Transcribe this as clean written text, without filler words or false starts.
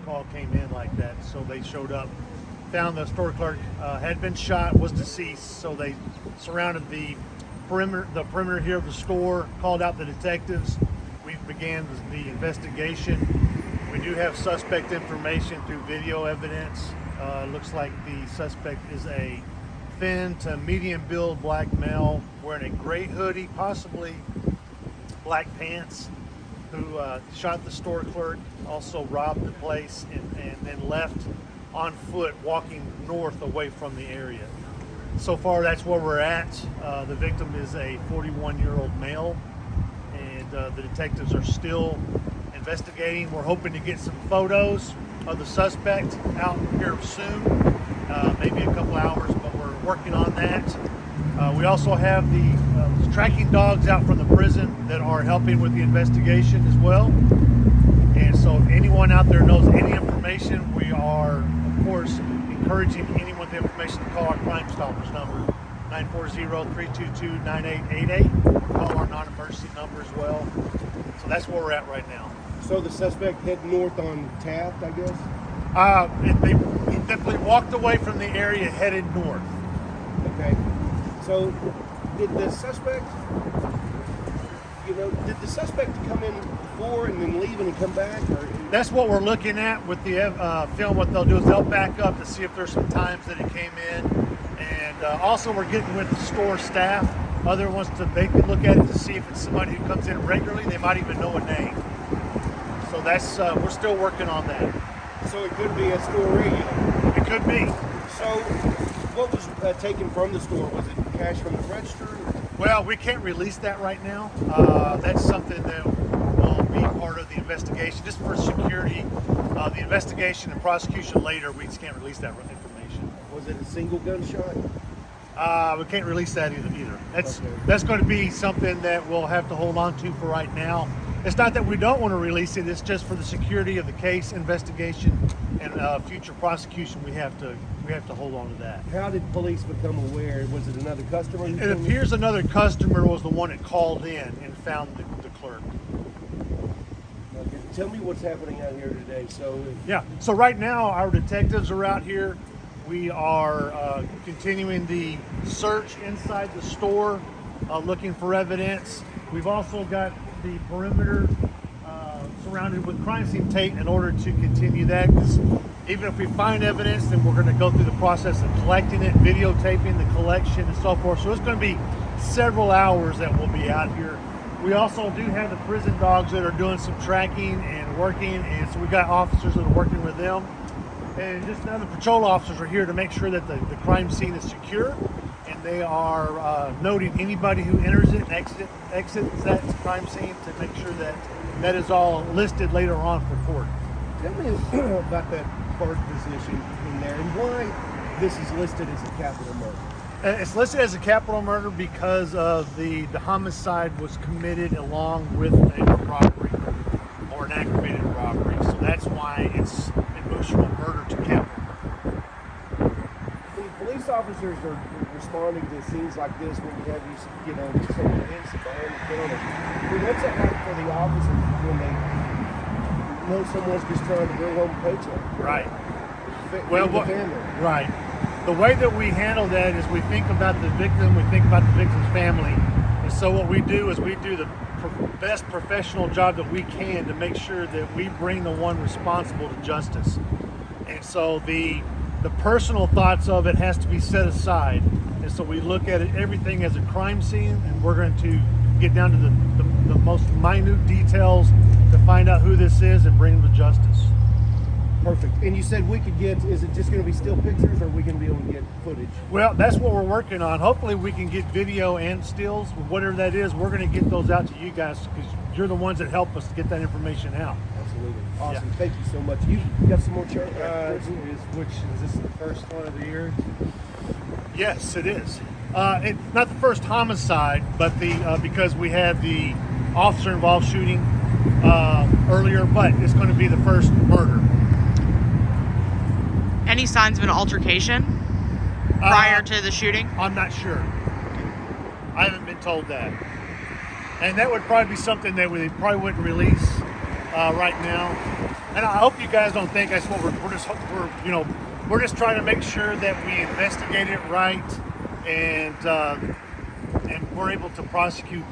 call came in like that. So they showed up, found the store clerk had been shot, was deceased. So they surrounded the perimeter here of the store, called out the detectives. We began the investigation. We do have suspect information through video evidence. Looks like the suspect is a thin to medium build black male wearing a gray hoodie, possibly black pants, who shot the store clerk, also robbed the place, and then left on foot walking north away from the area. So far, that's where we're at. The victim is a 41-year-old male, and the detectives are still investigating. We're hoping to get some photos of the suspect out here soon, maybe a couple hours, but we're working on that. We also have the tracking dogs out from the prison that are helping with the investigation as well. And so if anyone out there knows any information, we are, of course, encouraging anyone with information to call our Crime Stoppers number, 940-322-9888. Call our non-emergency number as well. So that's where we're at right now. So the suspect heading north on Taft, I guess? He definitely walked away from the area, headed north. Okay. So did the suspect come in before and then leave and come back? Or? That's what we're looking at with the film. What they'll do is they'll back up to see if there's some times that it came in. And also we're getting with the store staff. Other ones they can look at it to see if it's somebody who comes in regularly. They might even know a name. So that's we're still working on that. So it could be a store regular. It could be. So what was taken from the store? Was it cash from the register? Well, we can't release that right now. That's something that will be part of the investigation, just for security. The investigation and prosecution later, we just can't release that information. Was it a single gunshot? We can't release that either. That's going to be something that we'll have to hold on to for right now. It's not that we don't want to release it. It's just for the security of the case, investigation, and future prosecution. We have to hold on to that. How did police become aware? Was it another customer? It appears another customer was the one that called in and found the clerk. Okay. Tell me what's happening out here today. So right now our detectives are out here. We are continuing the search inside the store, looking for evidence. We've also got the perimeter surrounded with crime scene tape in order to continue that, because even if we find evidence, then we're going to go through the process of collecting it, videotaping the collection and so forth. So it's going to be several hours that we'll be out here. We also do have the prison dogs that are doing some tracking and working, and so we got officers that are working with them. And just other patrol officers are here to make sure that the crime scene is secure, and they are noting anybody who enters it and exits that crime scene to make sure that that is all listed later on for court. Tell me about that clerk position in there and why this is listed as a capital murder. It's listed as a capital murder because of the homicide was committed along with a robbery or an aggravated robbery. So that's why it's emotional murder to capital murder. When police officers are responding to scenes like this, when you have someone hits the bone and kill them, what's it like for the officers when they know someone's just trying to bring home a paycheck? Right. Family. Right. The way that we handle that is we think about the victim, we think about the victim's family. And so what we do is we do the best professional job that we can to make sure that we bring the one responsible to justice. And so the personal thoughts of it has to be set aside. And so we look at it, everything as a crime scene, and we're going to get down to the most minute details to find out who this is and bring them to justice. Perfect. And you said we could get, is it just going to be still pictures, or are we going to be able to get footage? Well, that's what we're working on. Hopefully we can get video and stills, whatever that is. We're going to get those out to you guys because you're the ones that help us to get that information out. Absolutely. Awesome. Yeah. Thank you so much. You got some more charts? Is this the first one of the year? Yes, it is. It's not the first homicide, but because we had the officer-involved shooting earlier, but it's going to be the first murder. Any signs of an altercation prior to the shooting? I'm not sure. I haven't been told that. And that would probably be something that we probably wouldn't release right now. And I hope you guys don't think that's what we're just trying to make sure that we investigate it right, and we're able to prosecute